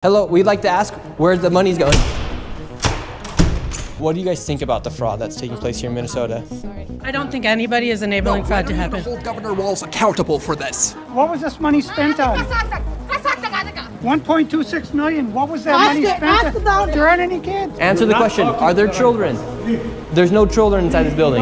Hello, we'd like to ask where the money's going. What do you guys think about the fraud that's taking place here in Minnesota? I don't think anybody is enabling fraud to happen. Hold Governor Walz accountable for this. What was this money spent on? 1.26 million. What was that money spent on? There aren't any kids. Answer the question. Are there children? There's no children inside this building.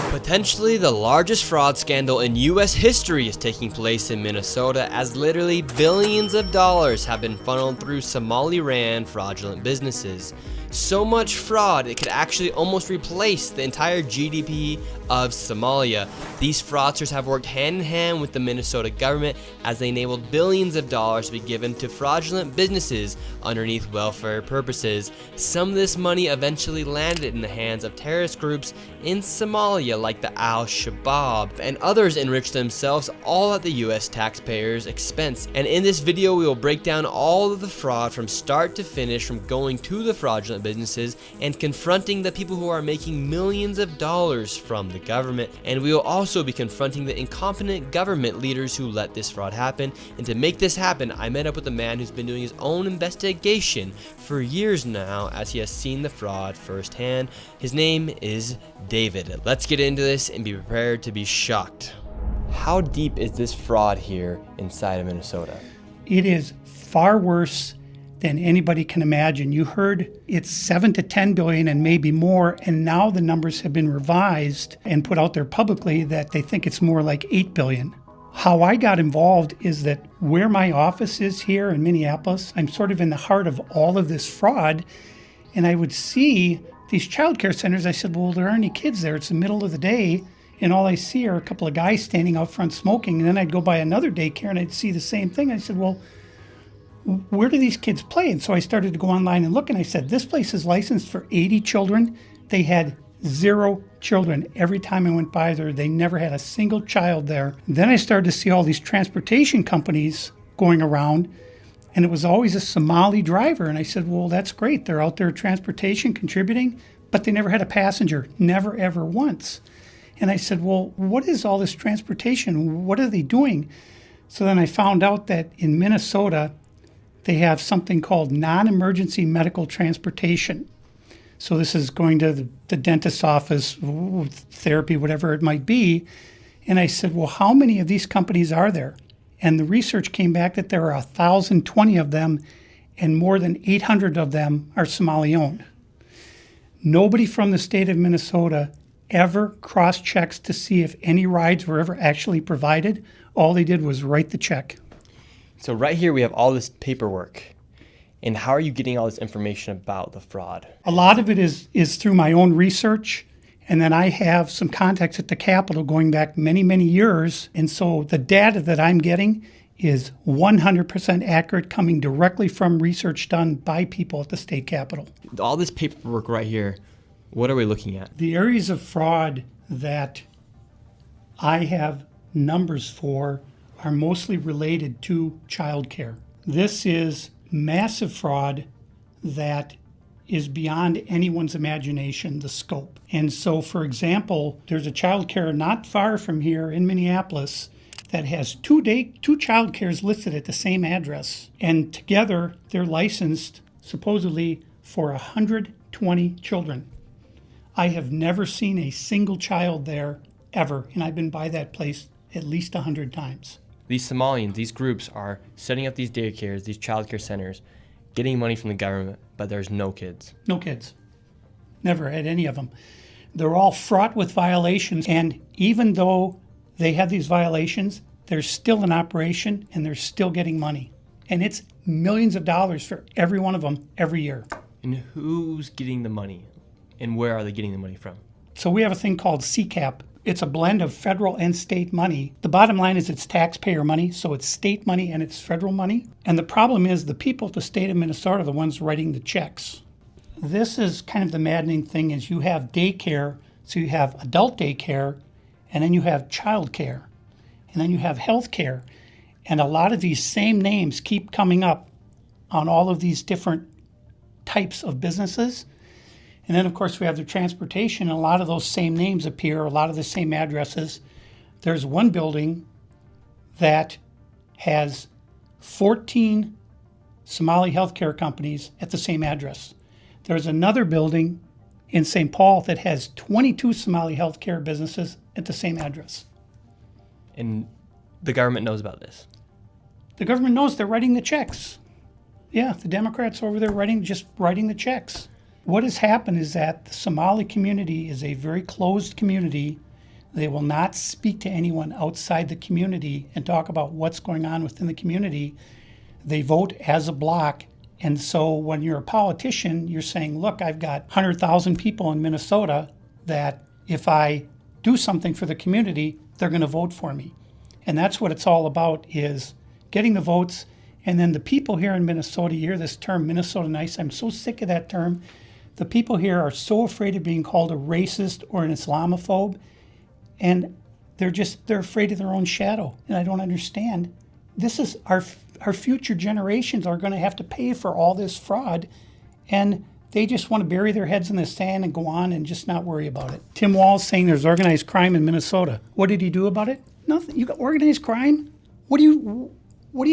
Potentially the largest fraud scandal in U.S. history is taking place in Minnesota, as literally billions of dollars have been funneled through Somali-ran fraudulent businesses. So much fraud, it could actually almost replace the entire GDP of Somalia. These fraudsters have worked hand in hand with the Minnesota government as they enabled billions of dollars to be given to fraudulent businesses underneath welfare purposes. Some of this money eventually landed in the hands of terrorist groups in Somalia like the Al-Shabaab, and others enriched themselves all at the US taxpayers' expense. And in this video we will break down all of the fraud from start to finish, from going to the fraudulent businesses and confronting the people who are making millions of dollars from the government. And we will also be confronting the incompetent government leaders who let this fraud happen. And to make this happen, I met up with a man who's been doing his own investigation for years now, as he has seen the fraud firsthand. His name is David. Let's get into this and be prepared to be shocked. How deep is this fraud here inside of Minnesota? It is far worse than anybody can imagine. You heard it's 7 to 10 billion and maybe more, and now the numbers have been revised and put out there publicly that they think it's more like 8 billion. How I got involved is that where my office is here in Minneapolis, I'm sort of in the heart of all of this fraud, and I would see these child care centers. I said, well, there aren't any kids there. It's the middle of the day, and all I see are a couple of guys standing out front smoking. And then I'd go by another daycare and I'd see the same thing. I said, well, where do these kids play? And so I started to go online and look, and I said, this place is licensed for 80 children. They had 0 children. Every time I went by there, they never had a single child there. Then I started to see all these transportation companies going around, and it was always a Somali driver. And I said, well, that's great. They're out there transportation, contributing, but they never had a passenger, never, ever once. And I said, well, what is all this transportation? What are they doing? So then I found out that in Minnesota, they have something called non-emergency medical transportation. So this is going to the dentist's office, therapy, whatever it might be. And I said, well, how many of these companies are there? And the research came back that there are 1,020 of them, and more than 800 of them are Somali-owned. Nobody from the state of Minnesota ever cross-checks to see if any rides were ever actually provided. All they did was write the check. So right here we have all this paperwork. And how are you getting all this information about the fraud? A lot of it is through my own research. And then I have some contacts at the Capitol going back many, many years. And so the data that I'm getting is 100% accurate, coming directly from research done by people at the state Capitol. All this paperwork right here, what are we looking at? The areas of fraud that I have numbers for are mostly related to childcare. This is massive fraud that is beyond anyone's imagination, the scope. And so, for example, there's a childcare not far from here in Minneapolis that has two childcares listed at the same address. And together, they're licensed supposedly for 120 children. I have never seen a single child there ever, and I've been by that place at least 100 times. These Somalians, these groups are setting up these daycares, these childcare centers, getting money from the government, but there's no kids. No kids. Never had any of them. They're all fraught with violations, and even though they have these violations, they're still in operation and they're still getting money. And it's millions of dollars for every one of them every year. And who's getting the money? And where are they getting the money from? So we have a thing called CCAP. It's a blend of federal and state money. The bottom line is it's taxpayer money, so it's state money and it's federal money. And the problem is the people at the state of Minnesota are the ones writing the checks. This is kind of the maddening thing, is you have daycare, so you have adult daycare, and then you have child care, and then you have health care. And a lot of these same names keep coming up on all of these different types of businesses. And then, of course, we have the transportation, and a lot of those same names appear, a lot of the same addresses. There's one building that has 14 Somali healthcare companies at the same address. There's another building in St. Paul that has 22 Somali healthcare businesses at the same address. And the government knows about this. The government knows, they're writing the checks. Yeah, the Democrats over there just writing the checks. What has happened is that the Somali community is a very closed community. They will not speak to anyone outside the community and talk about what's going on within the community. They vote as a block. And so when you're a politician, you're saying, look, I've got 100,000 people in Minnesota that if I do something for the community, they're going to vote for me. And that's what it's all about, is getting the votes. And then the people here in Minnesota, you hear this term, Minnesota nice. I'm so sick of that term. The people here are so afraid of being called a racist or an Islamophobe. And they're afraid of their own shadow. And I don't understand. This is our future generations are going to have to pay for all this fraud. And they just want to bury their heads in the sand and go on and just not worry about it. Tim Walz saying there's organized crime in Minnesota. What did he do about it? Nothing. You got organized crime? What are you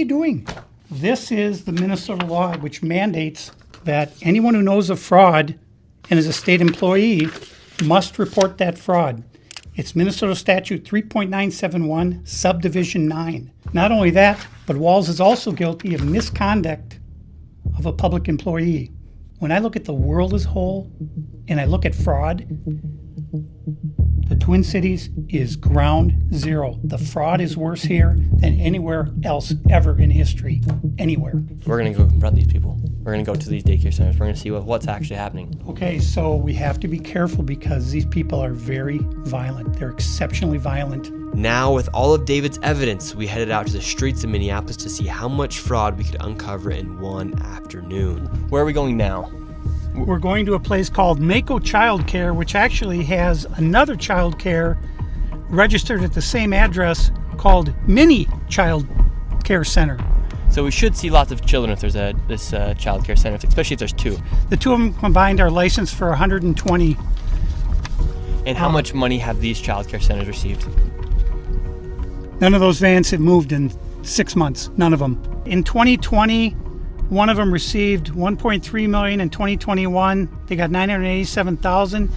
doing? This is the Minnesota law, which mandates that anyone who knows of fraud and is a state employee must report that fraud. It's Minnesota Statute 3.971, Subdivision 9. Not only that, but Walz is also guilty of misconduct of a public employee. When I look at the world as a whole and I look at fraud, the Twin Cities is ground zero. The fraud is worse here than anywhere else ever in history. Anywhere. We're going to go confront these people. We're going to go to these daycare centers. We're going to see what's actually happening. Okay, so we have to be careful because these people are very violent. They're exceptionally violent. Now, with all of David's evidence, we headed out to the streets of Minneapolis to see how much fraud we could uncover in one afternoon. Where are we going now? We're going to a place called Mako Child Care, which actually has another child care registered at the same address called Mini Child Care Center. So we should see lots of children if there's this child care center, especially if there's two. The two of them combined are licensed for 120. And how much money have these child care centers received? None of those vans have moved in 6 months. None of them. In 2020, one of them received $1.3 million. In 2021, they got $987,000.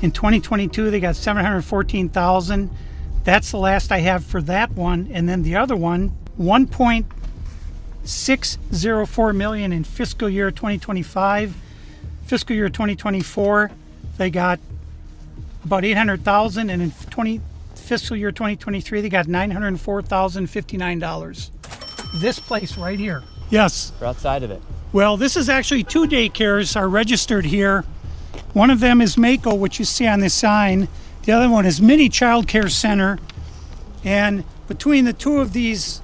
In 2022, they got $714,000. That's the last I have for that one. And then the other one, $1.604 million in fiscal year 2025. Fiscal year 2024, they got about $800,000, and in fiscal year 2023, they got $904,059. This place right here. Yes. We're outside of it. Well, this is actually two daycares are registered here. One of them is Mako, which you see on this sign. The other one is Mini Child Care Center. And between the two of these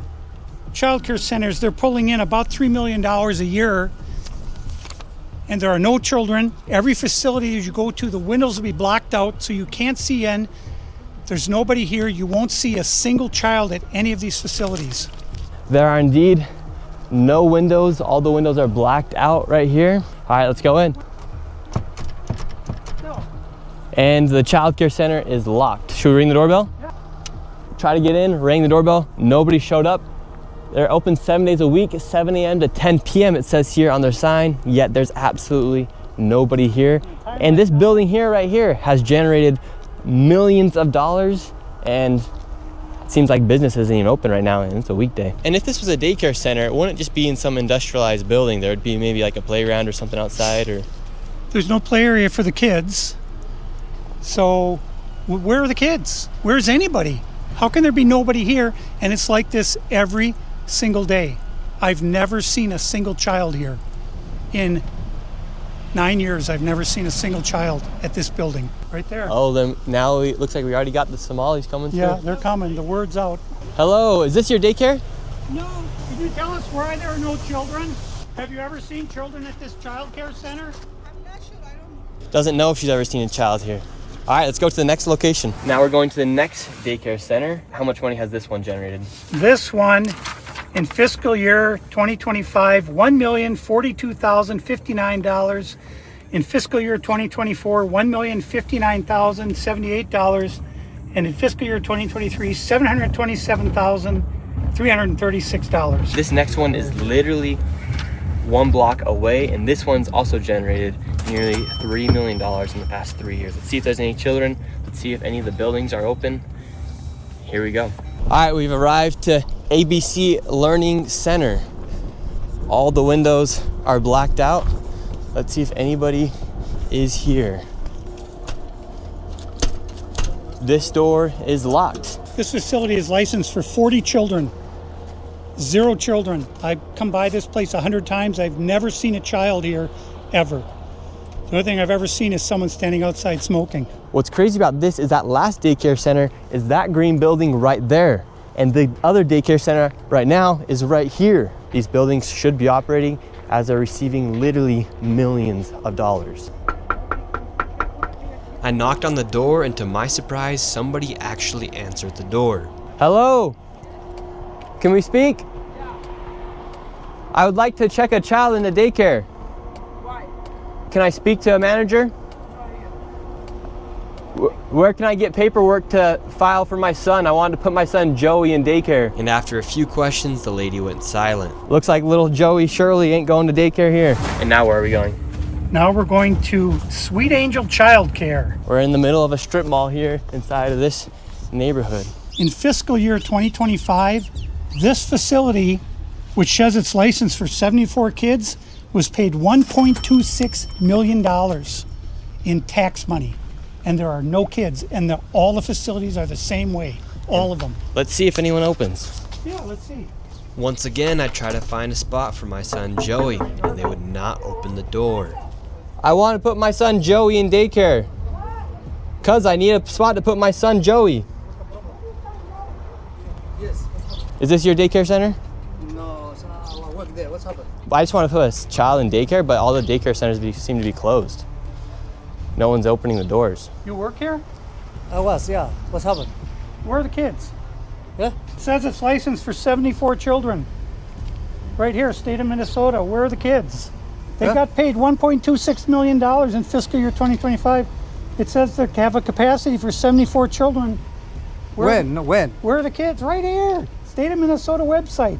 child care centers, they're pulling in about $3 million a year. And there are no children. Every facility that you go to, the windows will be blocked out so you can't see in. There's nobody here. You won't see a single child at any of these facilities. There are indeed no windows. All the windows are blacked out right here. All right, let's go in. No. And the child care center is locked. Should we ring the doorbell? Yeah. Try to get in, ring the doorbell. Nobody showed up. They're open 7 days a week, 7 a.m. to 10 p.m. it says here on their sign, yet there's absolutely nobody here. And this building here, right here, has generated millions of dollars, and it seems like business isn't even open right now, and it's a weekday. And if this was a daycare center, it wouldn't just be in some industrialized building. There would be maybe like a playground or something outside, or... There's no play area for the kids. So where are the kids? Where's anybody? How can there be nobody here? And it's like this every single day. I've never seen a single child here. In 9 years, I've never seen a single child at this building. Right there. Oh, then now it looks like we already got the Somalis coming through. Yeah, they're coming. The word's out. Hello, is this your daycare? No. Can you tell us why there are no children? Have you ever seen children at this child care center? I'm not sure. I don't know. Doesn't know if she's ever seen a child here. All right, let's go to the next location. Now we're going to the next daycare center. How much money has this one generated? This one, in fiscal year 2025, $1,042,059. In fiscal year 2024, $1,059,078. And in fiscal year 2023, $727,336. This next one is literally one block away, and this one's also generated nearly $3 million in the past 3 years. Let's see if there's any children. Let's see if any of the buildings are open. Here we go. All right, we've arrived to ABC Learning Center. All the windows are blacked out. Let's see if anybody is here. This door is locked. This facility is licensed for 40 children. 0 children. I've come by this place 100 times. I've never seen a child here, ever. The only thing I've ever seen is someone standing outside smoking. What's crazy about this is that last daycare center is that green building right there. And the other daycare center right now is right here. These buildings should be operating as they're receiving literally millions of dollars. I knocked on the door, and to my surprise, somebody actually answered the door. Hello? Can we speak? Yeah. I would like to check a child in the daycare. Why? Can I speak to a manager? Where can I get paperwork to file for my son? I wanted to put my son Joey in daycare. And after a few questions, the lady went silent. Looks like little Joey Shirley ain't going to daycare here. And now where are we going? Now we're going to Sweet Angel Childcare. We're in the middle of a strip mall here inside of this neighborhood. In fiscal year 2025, this facility, which says it's licensed for 74 kids, was paid $1.26 million in tax money. And there are no kids, and all the facilities are the same way, all of them. Let's see if anyone opens. Yeah, let's see. Once again, I try to find a spot for my son Joey, and they would not open the door. I want to put my son Joey in daycare. Cuz I need a spot to put my son Joey. Yes. Is this your daycare center? No, I work there. What's happened? I just want to put a child in daycare, but all the daycare centers seem to be closed. No one's opening the doors. You work here? I was, yeah. What's happened? Where are the kids? Yeah? It says it's licensed for 74 children. Right here, state of Minnesota. Where are the kids? They got paid $1.26 million in fiscal year 2025. It says they have a capacity for 74 children. When? Where are the kids? Right here. State of Minnesota website.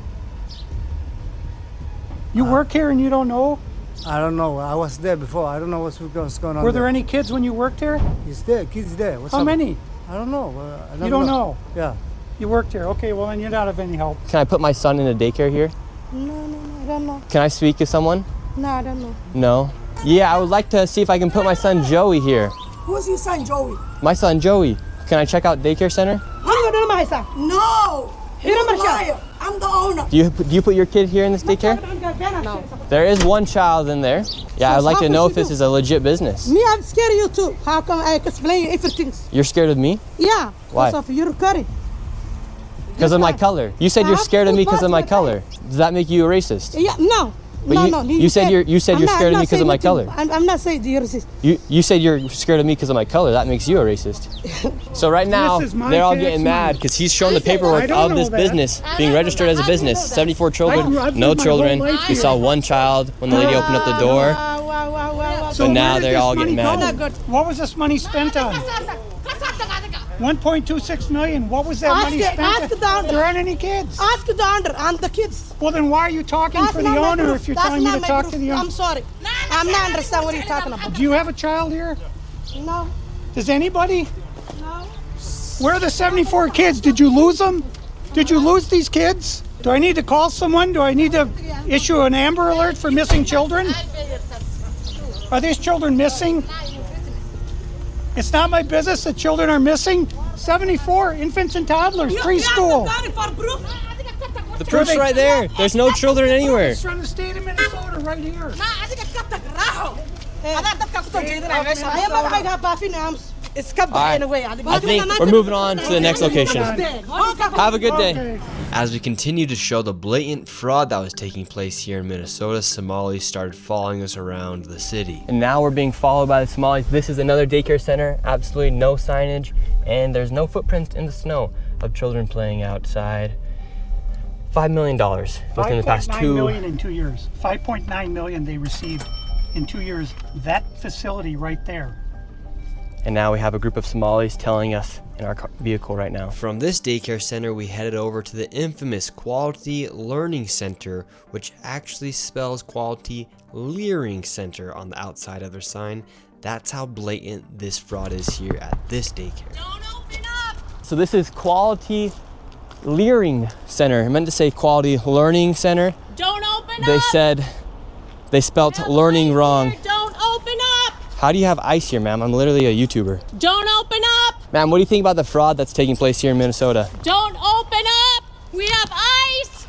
You work here and you don't know? I don't know. I was there before. I don't know what's going on. Were there any kids when you worked here? He's there. Kids there. What's How happened? many? I don't know. You don't know? Yeah. You worked here. Okay, well then you're not of any help. Can I put my son in a daycare here? No, I don't know. Can I speak to someone? No, I don't know. No? Yeah, I would like to see if I can put my son Joey here. Who's your son, Joey? My son Joey. Can I check out daycare center? No! You're a liar. I'm the owner. Do you put your kid here in this daycare? No. There is one child in there. Yeah, I'd like to know if this is a legit business. Me, I'm scared of you too. How come I explain everything? You're scared of me? Yeah. Why? Because of your curry. Because of my color. You said you're scared of me because of my color. Does that make you a racist? Yeah, no. But No. you said you're scared of me because of my color. I'm not saying you're racist. You said you're scared of me because of my color. That makes you a racist. So right now, This is my they're all tax getting money. mad because he's shown the I paperwork don't of know this that. business being registered as a business. 74 children, I've no lived my children. whole life We here. saw one child when the lady opened up the door. Wow. So But now where did they're this all money getting mad. go? What was this money spent on? 1.26 million. What was that money spent ask the on? owner. There aren't any kids. Ask the owner and the kids. Well, then why are you talking for the not my owner proof. if you're That's telling me not to my talk proof. to the owner? I'm sorry. I'm not understand what you're talking about. Do you have a child here? No. Does anybody? No. Where are the 74 kids? Did you lose them? Did you lose these kids? Do I need to call someone? Do I need to issue an Amber Alert for missing children? Are these children missing? It's not my business that children are missing. 74 infants and toddlers, preschool. The proof's right there. There's no children anywhere. It's from the state of Minnesota right here. I think we're moving on to the next location. Have a good day. Okay. As we continue to show the blatant fraud that was taking place here in Minnesota, Somalis started following us around the city. And now we're being followed by the Somalis. This is another daycare center, absolutely no signage, and there's no footprints in the snow of children playing outside. $5 million within the past 5.9 million in 2 years. 5.9 million they received in 2 years. That facility right there. And now we have a group of Somalis telling us in our vehicle right now. From this daycare center, we headed over to the infamous Quality Learning Center, which actually spells Quality Leering Center on the outside of their sign. That's how blatant this fraud is here at this daycare. Don't open up. So this is Quality Leering Center. I meant to say Quality Learning Center. Don't open They up. said they spelt learning wrong. Don't open up. How do you have ice here, ma'am? I'm literally a YouTuber. Don't open up. Ma'am, what do you think about the fraud that's taking place here in Minnesota? Don't open up. We have ice.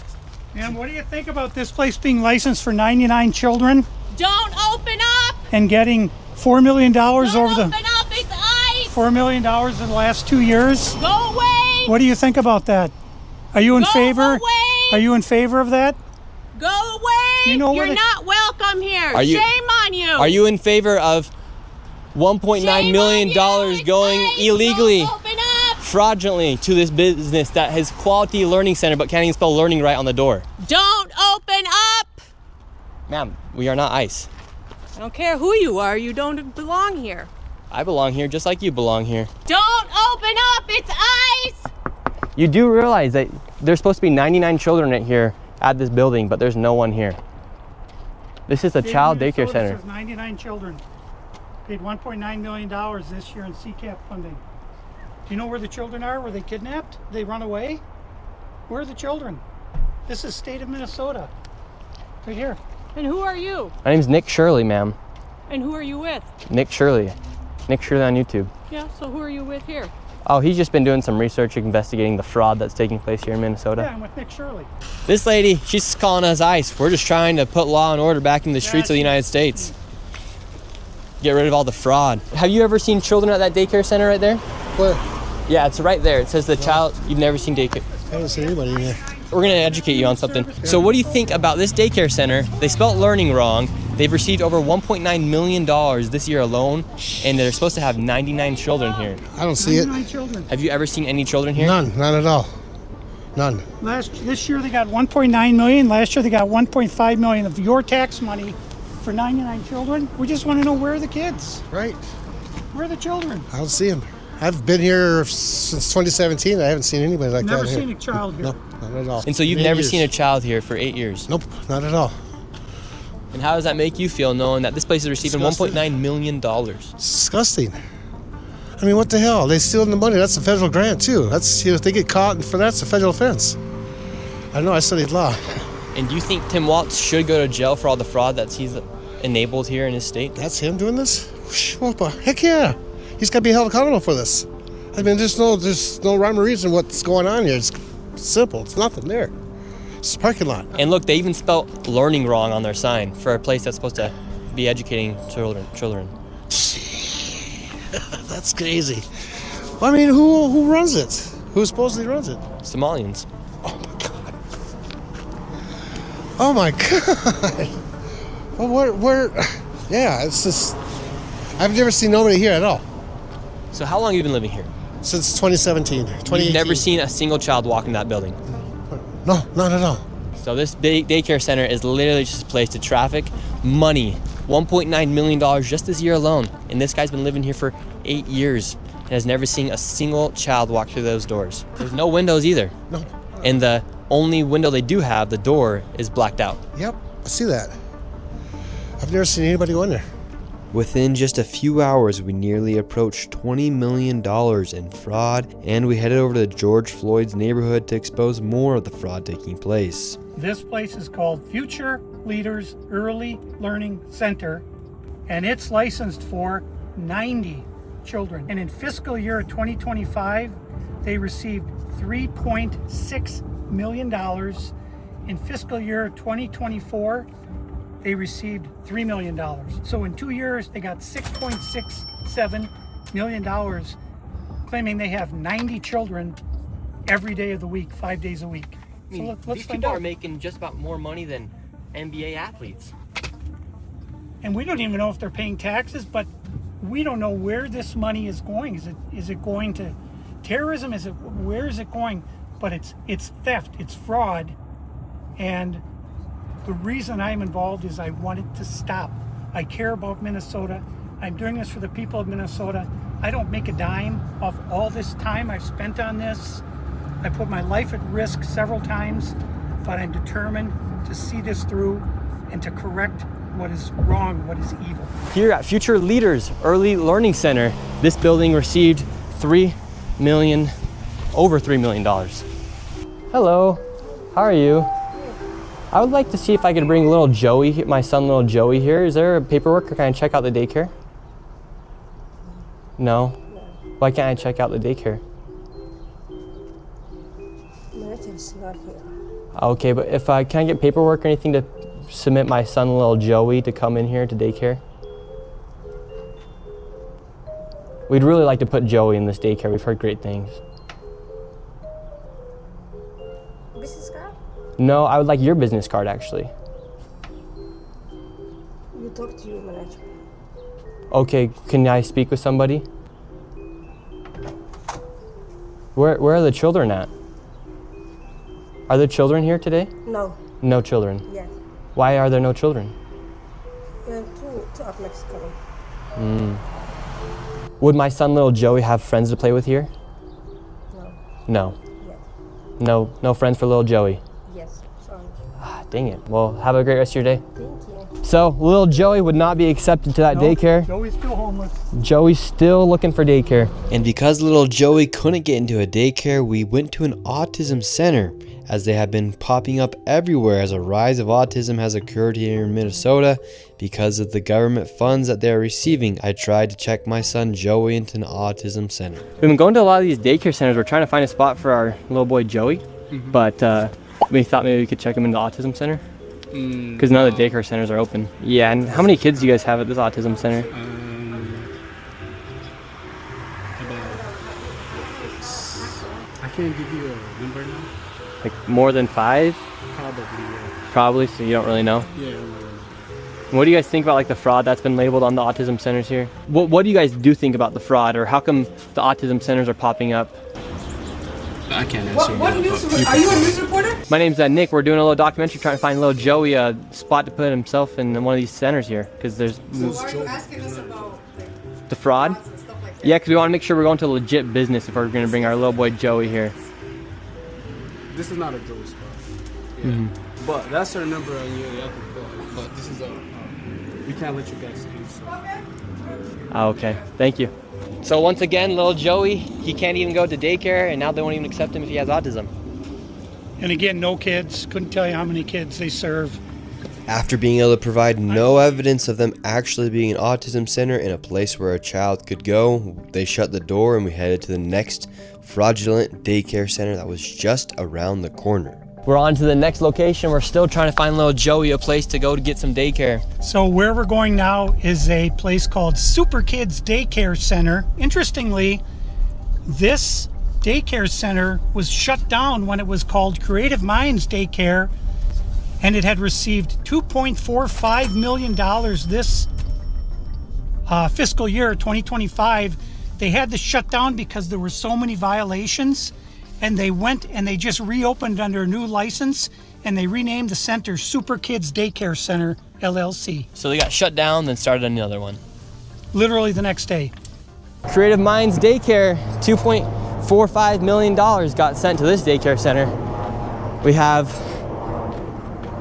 And what do you think about this place being licensed for 99 children Don't open up. and getting $4 million Don't over open the up. It's ice. $4 million in the last 2 years? Go away. What do you think about that? Are you in Go favor? away. Are you in favor of that? Go away. You know where You're the- not welcome here. Are you- Shame on you. Are you in favor of $1.9 Shame million on you. It's going ice. illegally, Don't open up. fraudulently to this business that has Quality Learning Center but can't even spell learning right on the door? Don't open up. Ma'am, we are not ICE. I don't care who you are. You don't belong here. I belong here just like you belong here. Don't open up. It's ice. You do realize that there's supposed to be 99 children in here at this building, but there's no one here. This is a child daycare Minnesota center. says 99 children. Paid $1.9 million this year in CCAP funding. Do you know where the children are? Were they kidnapped? Did they run away? Where are the children? This is state of Minnesota. Right here. And who are you? My name's Nick Shirley, ma'am. And who are you with? Nick Shirley. Nick Shirley on YouTube. Yeah, so who are you with here? Oh, he's just been doing some research investigating the fraud that's taking place here in Minnesota. Yeah, I'm with Nick Shirley. This lady, she's calling us ICE. We're just trying to put law and order back in the streets of the United States. Get rid of all the fraud. Have you ever seen children at that daycare center right there? Where? Yeah, it's right there. It says the child, you've never seen daycare. I haven't seen anybody in here. We're gonna educate you on something. So what do you think about this daycare center? They spelt learning wrong. They've received over $1.9 million this year alone, and they're supposed to have 99 children here. I don't see it. 99 children. Have you ever seen any children here? None at all. None. This year they got 1.9 million. Last year they got 1.5 million of your tax money for 99 children. We just want to know, where are the kids? Right. Where are the children? I don't see them. I've been here since 2017. I haven't seen anybody like Never that here. seen a child here. No, not at all. And so you've 8 never years. seen a child here for 8 years. Nope, not at all. And how does that make you feel knowing that this place is receiving Disgusting. $1.9 million? It's disgusting. I mean, what the hell? They stealing the money. That's a federal grant too. That's, if they get caught for that's a federal offense. I know. I studied law. And do you think Tim Walz should go to jail for all the fraud that he's enabled here in his state? That's him doing this? Well, heck yeah. He's got to be held accountable for this. I mean, there's no rhyme or reason what's going on here. It's simple. It's nothing there. It's a parking lot. And look, they even spelled learning wrong on their sign for a place that's supposed to be educating children. That's crazy. Well, I mean, who runs it? Who supposedly runs it? Somalians. Oh my God. Well, where? Yeah, it's just. I've never seen nobody here at all So how long have you been living here? since 2017. 2018. You've never seen a single child walk in that building. No, not at all. So this daycare center is literally just a place to traffic money. $1.9 million just this year alone. And this guy's been living here for 8 years and has never seen a single child walk through those doors. There's no windows either. No. And the only window they do have, the door, is blacked out. Yep, I see that. I've never seen anybody go in there. Within just a few hours, we nearly approached $20 million in fraud, and we headed over to George Floyd's neighborhood to expose more of the fraud taking place. This place is called Future Leaders Early Learning Center, and it's licensed for 90 children. And in fiscal year 2025, they received $3.6 million. In fiscal year 2024, they received $3 million. So in 2 years, they got $6.67 million, claiming they have 90 children every day of the week, 5 days a week. So let's these find people out. are making just about more money than NBA athletes. And we don't even know if they're paying taxes, but we don't know where this money is going. Is it going to terrorism? Where is it going? But it's theft, it's fraud, and the reason I'm involved is I want it to stop. I care about Minnesota. I'm doing this for the people of Minnesota. I don't make a dime off all this time I've spent on this. I put my life at risk several times, but I'm determined to see this through and to correct what is wrong, what is evil. Here at Future Leaders Early Learning Center, this building received over $3 million. Hello, how are you? I would like to see if I could bring little Joey, my son little Joey here. Is there paperwork or can I check out the daycare? No? Why can't I check out the daycare? It's not here. Okay, but if I can get paperwork or anything to submit my son little Joey to come in here to daycare? We'd really like to put Joey in this daycare. We've heard great things. Business card? No, I would like your business card actually. You talk to your manager. Okay, can I speak with somebody? Where are the children at? Are there children here today? No. No children. Yes. Why are there no children? Two of Mexico. Would my son little Joey have friends to play with here? No. No. Yes. No friends for little Joey. Yes. Sorry. Ah, dang it. Well, have a great rest of your day. Thank you. So, little Joey would not be accepted to that daycare. Joey's still homeless. Joey's still looking for daycare. And because little Joey couldn't get into a daycare, we went to an autism center, as they have been popping up everywhere as a rise of autism has occurred here in Minnesota because of the government funds that they are receiving. I tried to check my son Joey into an autism center. We've been going to a lot of these daycare centers. We're trying to find a spot for our little boy Joey, but we thought maybe we could check him into the autism center because none of the daycare centers are open. Yeah, and how many kids do you guys have at this autism center? I can't give you a number now. Like more than 5? Probably, yeah. Probably, so you don't really know? Yeah, I don't know. What do you guys think about like the fraud that's been labeled on the autism centers here? What do you guys do think about the fraud, or how come the autism centers are popping up? I can't answer. What news? Are you a news reporter? My name's Nick. We're doing a little documentary trying to find little Joey a spot to put himself in one of these centers here, because there's Why are you asking us about the fraud. and stuff like that? Yeah, because we want to make sure we're going to legit business if we're going to bring our little boy Joey here. This is not a Joey spot. Yeah. But that's our number on you. But this is we can't let you guys in. So. Okay, thank you. So once again, little Joey, he can't even go to daycare, and now they won't even accept him if he has autism. And again, no kids. Couldn't tell you how many kids they serve. After being able to provide no evidence of them actually being an autism center in a place where a child could go, they shut the door and we headed to the next fraudulent daycare center that was just around the corner. We're on to the next location. We're still trying to find little Joey a place to go to get some daycare. So where we're going now is a place called Super Kids Daycare Center. Interestingly, this daycare center was shut down when it was called Creative Minds Daycare, and it had received $2.45 million this fiscal year, 2025. They had to shut down because there were so many violations, and they went and they just reopened under a new license, and they renamed the center Super Kids Daycare Center, LLC. So they got shut down, then started another one. Literally the next day. Creative Minds Daycare, $2.45 million got sent to this daycare center. We have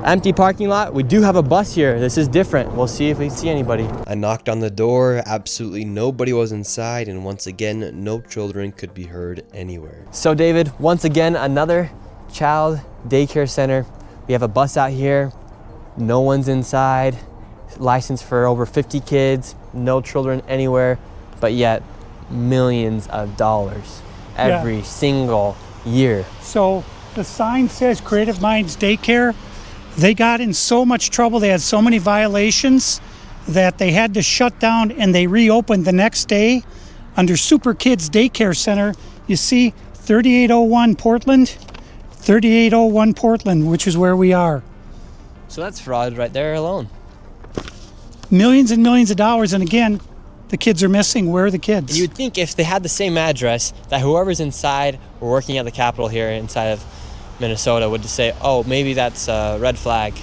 empty parking lot. We do have a bus here. This is different. We'll see if we see anybody. I knocked on the door, absolutely nobody was inside, and once again, no children could be heard anywhere. So David, once again, another child daycare center. We have a bus out here. No one's inside. Licensed for over 50 kids. No children anywhere, but yet millions of dollars every single year. So the sign says Creative Minds Daycare. They got in so much trouble, they had so many violations that they had to shut down, and they reopened the next day under Super Kids Daycare Center. You see 3801 Portland, 3801 Portland, which is where we are. So that's fraud right there alone. Millions and millions of dollars, and again, the kids are missing. Where are the kids? And you would think if they had the same address, that whoever's inside or working at the Capitol here inside of Minnesota would just say, oh, maybe that's a red flag.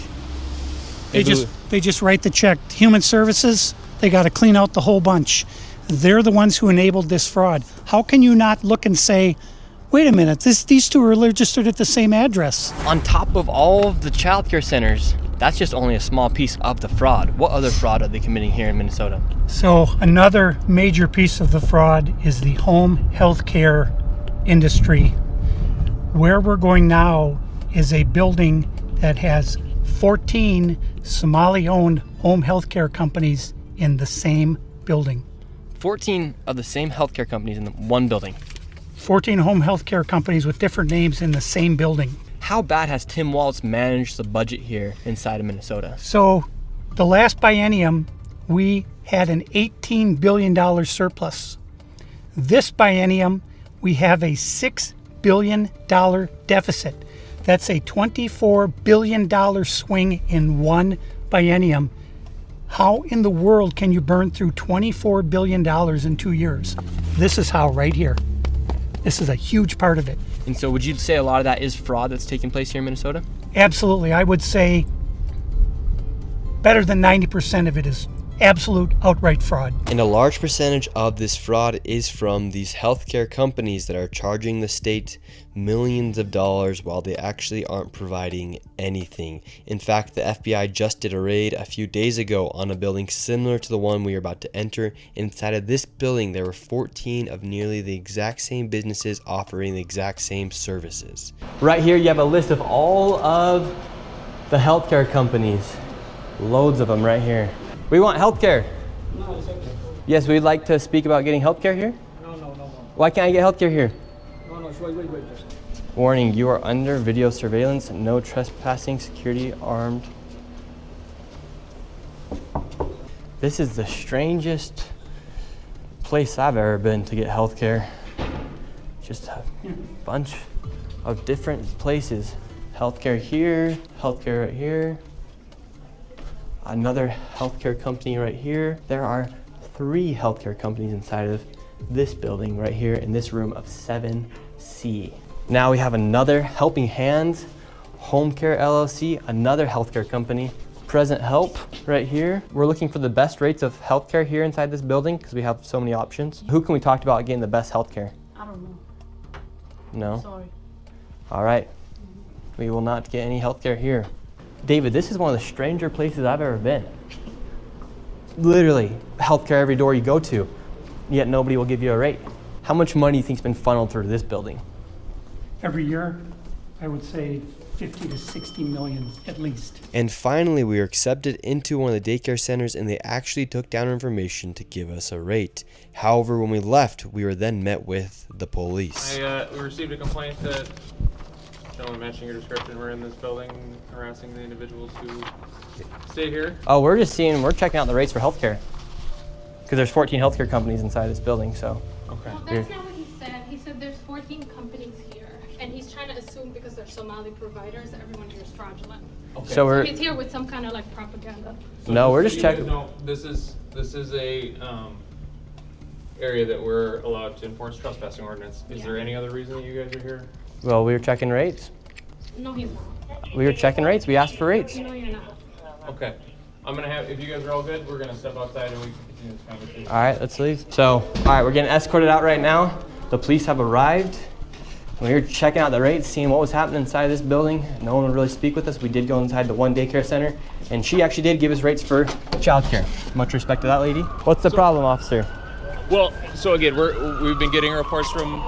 They just write the check. Human Services, they got to clean out the whole bunch. They're the ones who enabled this fraud. How can you not look and say, wait a minute, these two are registered at the same address? On top of all of the childcare centers, that's just only a small piece of the fraud. What other fraud are they committing here in Minnesota? So another major piece of the fraud is the home health care industry. Where we're going now is a building that has 14 Somali-owned home health care companies in the same building. 14 of the same healthcare companies in one building. 14 home health care companies with different names in the same building. How bad has Tim Walz managed the budget here inside of Minnesota? So the last biennium, we had an $18 billion surplus. This biennium, we have a $6 billion deficit. That's a $24 billion swing in one biennium. How in the world can you burn through $24 billion in 2 years? This is how, right here. This is a huge part of it. And so would you say a lot of that is fraud that's taking place here in Minnesota? Absolutely. I would say better than 90% of it is absolute outright fraud. And a large percentage of this fraud is from these healthcare companies that are charging the state millions of dollars while they actually aren't providing anything. In fact, the FBI just did a raid a few days ago on a building similar to the one we are about to enter. Inside of this building, there were 14 of nearly the exact same businesses offering the exact same services. Right here, you have a list of all of the healthcare companies. Loads of them right here. We want healthcare. No, it's okay. Yes, we'd like to speak about getting healthcare here. No. Why can't I get healthcare here? No, wait. Warning, you are under video surveillance. No trespassing, security armed. This is the strangest place I've ever been to get healthcare. Just a bunch of different places. Healthcare here, healthcare right here. Another healthcare company right here. There are 3 healthcare companies inside of this building right here in this room of 7C. Now we have another Helping Hands Home Care LLC, another healthcare company. Present Help right here. We're looking for the best rates of healthcare here inside this building because we have so many options. Who can we talk about getting the best healthcare? I don't know. No? Sorry. All right. We will not get any healthcare here. David, this is one of the stranger places I've ever been. Literally, healthcare every door you go to, yet nobody will give you a rate. How much money do you think's been funneled through this building? Every year, I would say 50 to 60 million at least. And finally, we were accepted into one of the daycare centers and they actually took down our information to give us a rate. However, when we left, we were then met with the police. We received a complaint that gentlemen matching your description were in this building harassing the individuals who stay here. Oh, we're checking out the rates for healthcare. Because there's 14 healthcare companies inside this building, so. Okay. Well, that's not what he said. He said there's 14 companies here, and he's trying to assume because they're Somali providers that everyone here is fraudulent. Okay. So he's here with some kind of like propaganda. So no, we're just checking. No, this is a area that we're allowed to enforce trespassing ordinance. Is there any other reason that you guys are here? Well, we were checking rates. No, he's not. We were checking rates. We asked for rates. No, you're not. Okay. I'm gonna have, if you guys are all good, we're gonna step outside and we can continue this conversation. All right, let's leave. So, all right, we're getting escorted out right now. The police have arrived. We were checking out the rates, seeing what was happening inside this building. No one would really speak with us. We did go inside the one daycare center, and she actually did give us rates for childcare. Much respect to that lady. What's the problem, officer? Well, so again, we've been getting reports from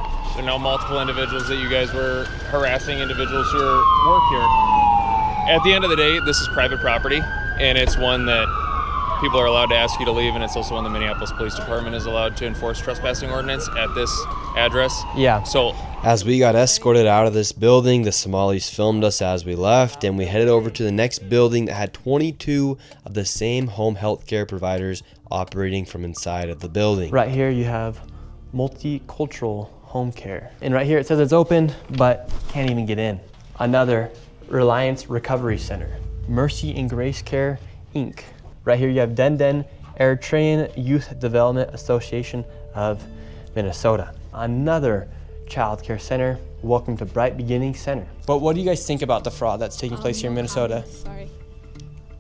multiple individuals that you guys were harassing individuals who work here. At the end of the day, this is private property, and it's one that people are allowed to ask you to leave, and it's also one the Minneapolis Police Department is allowed to enforce trespassing ordinance at this address. Yeah. So as we got escorted out of this building, the Somalis filmed us as we left, and we headed over to the next building that had 22 of the same home health care providers operating from inside of the building. Right here you have multicultural home care. And right here it says it's open, but can't even get in. Another Reliance Recovery Center. Mercy and Grace Care, Inc. Right here you have Den Eritrean Youth Development Association of Minnesota. Another child care center. Welcome to Bright Beginning Center. But what do you guys think about the fraud that's taking place here in Minnesota? Sorry.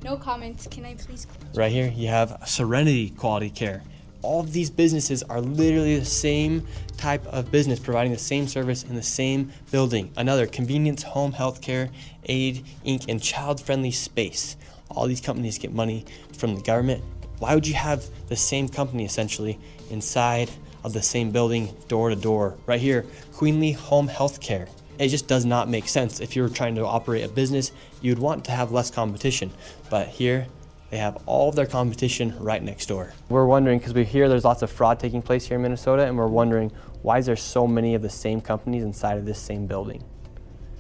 No comments. Can I please? Right here you have Serenity Quality Care, all of these businesses are literally the same type of business, providing the same service in the same building. Another, Convenience Home Healthcare Aid Inc. and Child Friendly Space. All these companies get money from the government. Why would you have the same company essentially inside of the same building, door to door? Right here, Queenly Home Healthcare. It just does not make sense. If you're trying to operate a business, you'd want to have less competition. But here, they have all of their competition right next door. We're wondering, because we hear there's lots of fraud taking place here in Minnesota, and we're wondering, why is there so many of the same companies inside of this same building?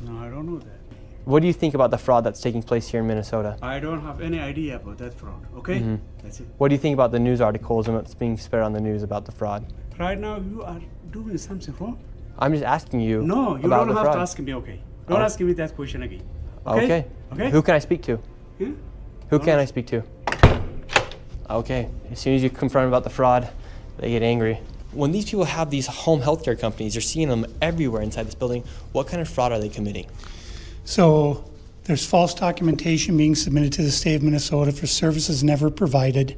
No, I don't know that. What do you think about the fraud that's taking place here in Minnesota? I don't have any idea about that fraud, okay? That's it. What do you think about the news articles and what's being spread on the news about the fraud? Right now, you are doing something wrong. I'm just asking you No, you about don't the have fraud. to ask me, okay? Don't ask me that question again. Okay. Okay? Who can I speak to? Yeah? Who can I speak to? Okay. As soon as you confront about the fraud, they get angry. When these people have these home healthcare companies, you're seeing them everywhere inside this building. What kind of fraud are they committing? So there's false documentation being submitted to the state of Minnesota for services never provided.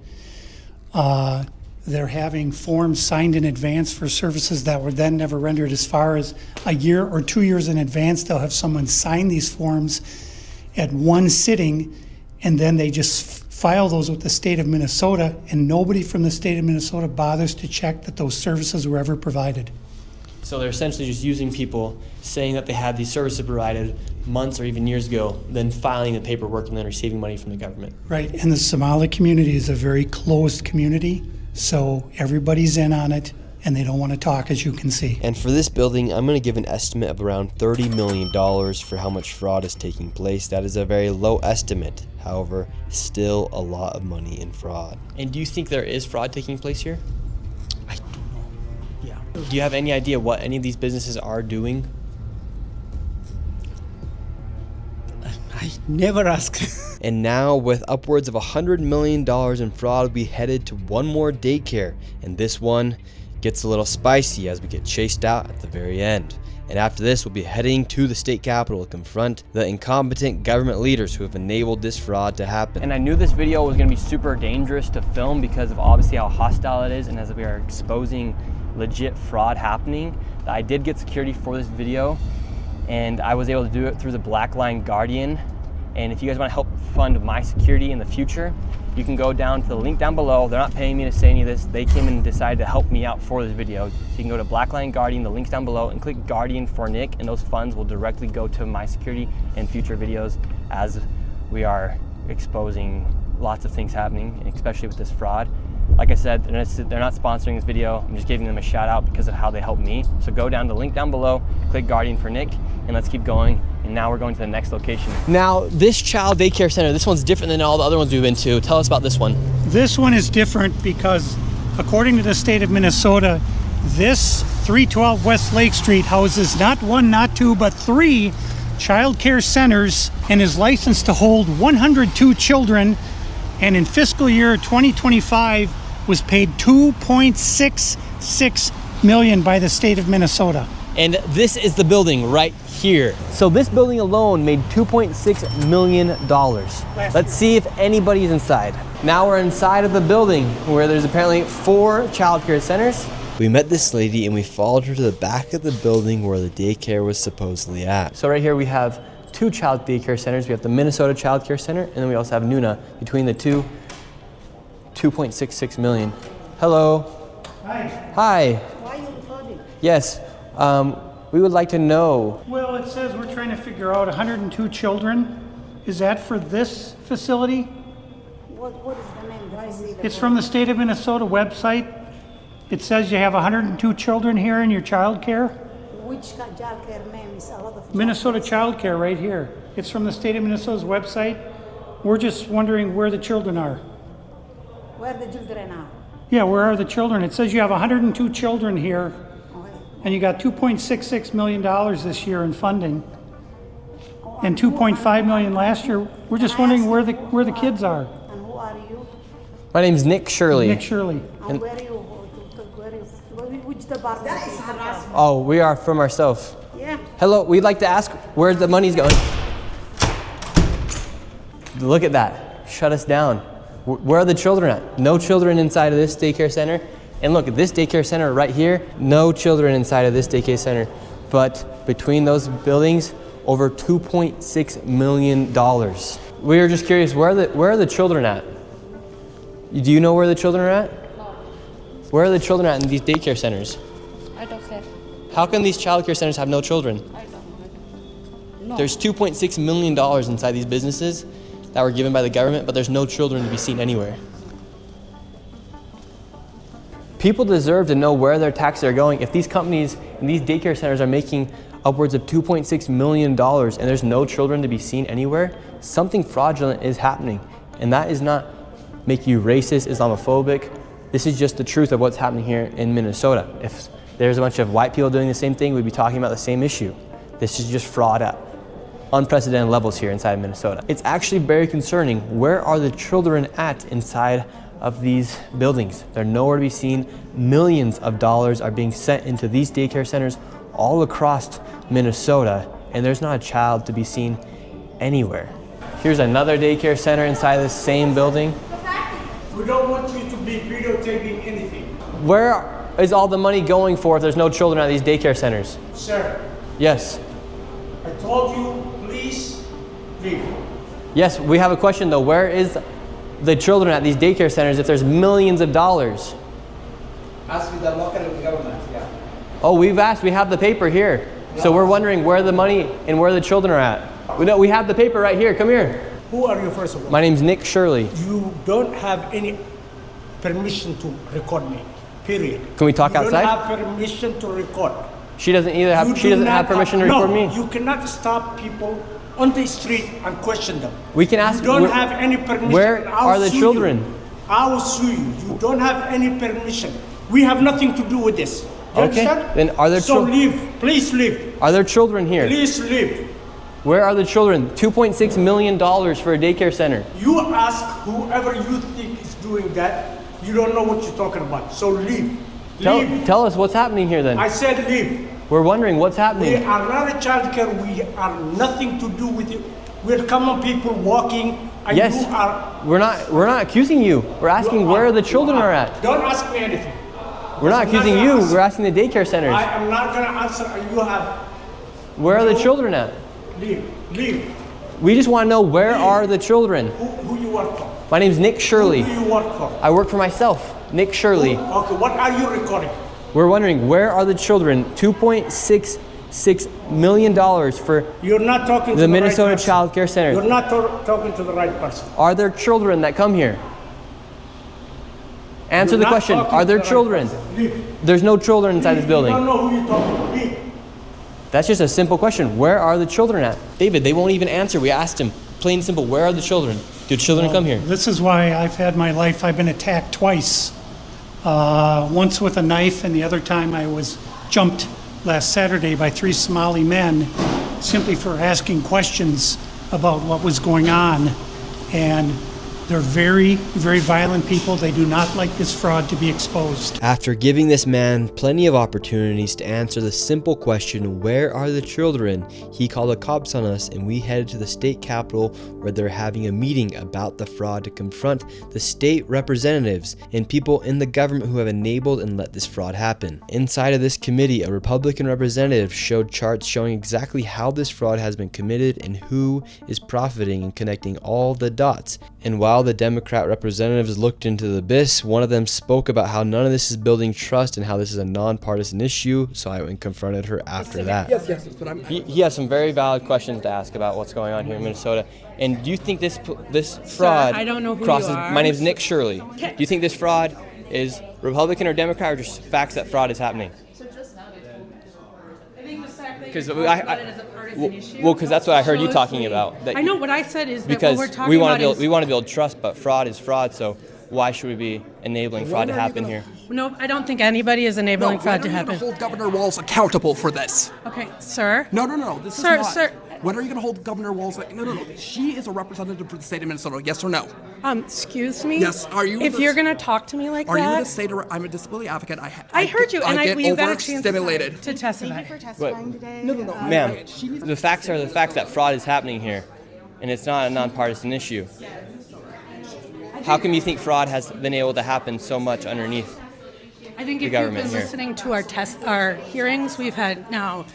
They're having forms signed in advance for services that were then never rendered. As far as a year or 2 years in advance, they'll have someone sign these forms at one sitting, and then they just file those with the state of Minnesota, and nobody from the state of Minnesota bothers to check that those services were ever provided. So they're essentially just using people, saying that they had these services provided months or even years ago, then filing the paperwork and then receiving money from the government. Right, and the Somali community is a very closed community, so everybody's in on it, and they don't want to talk, as you can see. And for this building, I'm going to give an estimate of around $30 million for how much fraud is taking place. That is a very low estimate. However, still a lot of money in fraud. And do you think there is fraud taking place here? I don't know. Yeah. Do you have any idea what any of these businesses are doing? I never ask. And now, with upwards of $100 million in fraud, we headed to one more daycare. And this one gets a little spicy as we get chased out at the very end. And after this, we'll be heading to the state capitol to confront the incompetent government leaders who have enabled this fraud to happen. And I knew this video was going to be super dangerous to film because of obviously how hostile it is, and as we are exposing legit fraud happening. I did get security for this video, and I was able to do it through the Black Line Guardian. And if you guys want to help fund my security in the future, you can go down to the link down below. They're not paying me to say any of this. They came and decided to help me out for this video. So you can go to Black Line Guardian, the link's down below, and click Guardian for Nick, and those funds will directly go to my security and future videos as we are exposing lots of things happening, especially with this fraud. Like I said, they're not sponsoring this video. I'm just giving them a shout out because of how they helped me. So go down to the link down below, click Guardian for Nick, and let's keep going. And now we're going to the next location. Now, this child daycare center, this one's different than all the other ones we've been to. Tell us about this one. This one is different because, according to the state of Minnesota, this 312 West Lake Street houses not one, not two, but 3 child care centers and is licensed to hold 102 children, and in fiscal year 2025 was paid $2.66 million by the state of Minnesota. And this is the building right here. So this building alone made $2.6 million. Let's see if anybody's inside. Now we're inside of the building where there's apparently 4 child care centers. We met this lady and we followed her to the back of the building where the daycare was supposedly at. So right here we have 2 child daycare centers. We have the Minnesota Child Care Center, and then we also have Nuna. Between the two, $2.66 million. Hello. Hi. Hi. Why are you recording? Yes. We would like to know. Well, it says we're trying to figure out 102 children. Is that for this facility? What is the name? It's from the state of Minnesota website. It says you have 102 children here in your child care. Which child care name is a lot of Minnesota Child Care right here. It's from the state of Minnesota's website. We're just wondering where the children are. Where the children are? Yeah, where are the children? It says you have 102 children here, and you got $2.66 million this year in funding, and $2.5 million last year. We're just wondering where the kids are. And who are you? My name's Nick Shirley. Nick Shirley. And where are you? Which department? Oh, we are from ourselves. Yeah. Hello, we'd like to ask where the money's going. Look at that. Shut us down. Where are the children at? No children inside of this daycare center. And look, at this daycare center right here, no children inside of this daycare center. But between those buildings, over $2.6 million. We are just curious, where are the children at? Do you know where the children are at? No. Where are the children at in these daycare centers? I don't care. How come these childcare centers have no children? I don't know. No. There's $2.6 million inside these businesses that were given by the government, but there's no children to be seen anywhere. People deserve to know where their taxes are going. If these companies and these daycare centers are making upwards of $2.6 million and there's no children to be seen anywhere, something fraudulent is happening. And that is not make you racist, Islamophobic. This is just the truth of what's happening here in Minnesota. If there's a bunch of white people doing the same thing, we'd be talking about the same issue. This is just fraud at unprecedented levels here inside of Minnesota. It's actually very concerning. Where are the children at inside of these buildings? They're nowhere to be seen. Millions of dollars are being sent into these daycare centers all across Minnesota, and there's not a child to be seen anywhere. Here's another daycare center inside this same building. We don't want you to be videotaping anything. Where is all the money going for if there's no children at these daycare centers? Sir, Yes. I told you, please leave. Yes, we have a question though. Where is the children at these daycare centers if there's millions of dollars? Ask the local government, yeah. Oh, we've asked. We have the paper here. So we're wondering where the money and where the children are at. We have the paper right here. Come here. Who are you, first of all? My name's Nick Shirley. You don't have any permission to record me, period. Can we talk outside? You don't have permission to record. She doesn't either have. You She do doesn't not have permission to record me. No, you cannot stop people on the street and question them. We can ask. You don't have any permission. Where are the children? I will sue you. You don't have any permission. We have nothing to do with this. You Okay. understand? Then are there So children? leave. Please leave. Are there children here? Please leave. Where are the children? $2.6 million for a daycare center. You ask whoever you think is doing that. You don't know what you're talking about. So leave. Leave. Tell us what's happening here then. I said leave. We're wondering what's We happening. are not a child care. We are nothing to do with it. We're common people walking. And Yes. you are. We're not accusing you. We're asking where the children are at. Don't ask me anything. We're not accusing you. We're asking the daycare centers. I am not gonna answer. You have. Where are the children at? Leave. Leave. We just want to know where are the children. Who you work for? My name's Nick Shirley. Who do you work for? I work for myself, Nick Shirley. Okay. What are you recording? We're wondering where are the children? $2.66 million for You're not talking to the the Minnesota right person. Child Care Center. You're not talking to the right person. Are there children that come here? Answer You're the not question. talking Are to there the right children? person. Leave. There's no children inside this You building. don't know who you're talking to. Leave. That's just a simple question. Where are the children at? David, they won't even answer. We asked him. Plain and simple. Where are the children? Do children come here? This is why I've had my life. I've been attacked twice. Once with a knife, and the other time I was jumped last Saturday by 3 Somali men simply for asking questions about what was going on. And they're very, very violent people. They do not like this fraud to be exposed. After giving this man plenty of opportunities to answer the simple question, where are the children, he called the cops on us and we headed to the state capitol where they're having a meeting about the fraud to confront the state representatives and people in the government who have enabled and let this fraud happen. Inside of this committee, a Republican representative showed charts showing exactly how this fraud has been committed and who is profiting and connecting all the dots. And while the Democrat representatives looked into the abyss, one of them spoke about how none of this is building trust and how this is a nonpartisan issue, so I went and confronted her after that. Yes, but I'm. He has some very valid questions to ask about what's going on here in Minnesota. And do you think this fraud I don't know who crosses? you are. My name's Nick Shirley. Do you think this fraud is Republican or Democrat, or just facts that fraud is happening? Because because that's what I heard you talking about. That I know what I said is that because what we're talking we want about to build is we want to build trust, but fraud is fraud. So why should we be enabling fraud to happen here? no, I don't think anybody is enabling fraud to When are you happen. going to hold Governor Walz accountable for this? Okay, sir. No. This Sir, is not. sir. When are you going to hold Governor Walz? No. She is a representative for the state of Minnesota. Yes or no? Excuse me. Yes. Are you? If you're gonna talk to me like Are that, you the state? I'm a disability advocate. I heard you, and get you got a chance overstimulated. to testify. No. Ma'am, the facts are the facts that fraud is happening here, and it's not a nonpartisan issue. How come you think fraud has been able to happen so much underneath? I think the if you've government been here? listening to our hearings, we've had now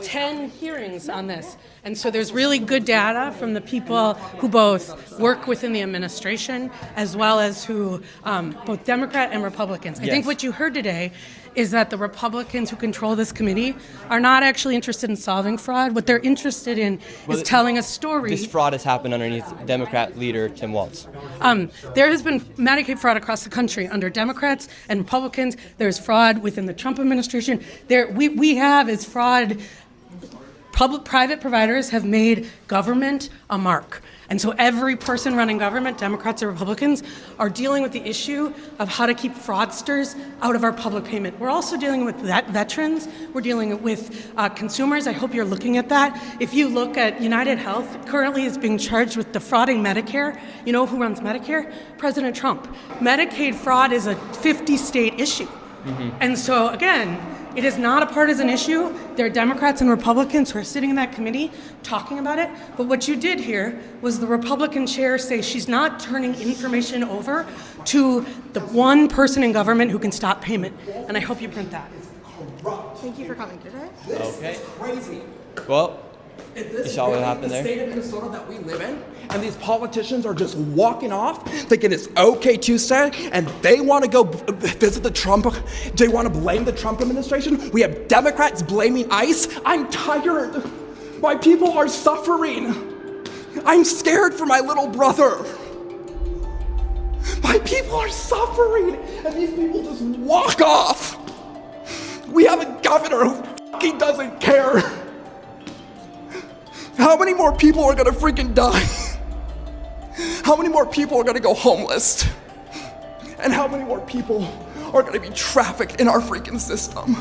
10 hearings on this. And so there's really good data from the people who both work within the administration as well as who, both Democrat and Republicans. I think Yes. what you heard today is that the Republicans who control this committee are not actually interested in solving fraud. What they're interested in Well, is telling a story. This fraud has happened underneath Democrat leader Tim Walz. There has been Medicaid fraud across the country under Democrats and Republicans. There's fraud within the Trump administration. We have is fraud. Private providers have made government a mark. And so every person running government, Democrats or Republicans, are dealing with the issue of how to keep fraudsters out of our public payment. We're also dealing with veterans. We're dealing with consumers. I hope you're looking at that. If you look at United Health, currently is being charged with defrauding Medicare. You know who runs Medicare? President Trump. Medicaid fraud is a 50-state issue. And so, again, it is not a partisan issue. There are Democrats and Republicans who are sitting in that committee talking about it. But what you did here was the Republican chair say she's not turning information over to the one person in government who can stop payment. And I hope you print that. Thank you for coming today. Okay. Crazy. Well, If you this saw what is happened the there? state of Minnesota that we live in, and these politicians are just walking off, thinking it's okay Tuesday, and they want to go visit the Trump, they want to blame the Trump administration. We have Democrats blaming ICE. I'm tired. My people are suffering. I'm scared for my little brother. My people are suffering, and these people just walk off. We have a governor who fucking doesn't care. How many more people are gonna freaking die? How many more people are gonna go homeless? And how many more people are gonna be trafficked in our freaking system?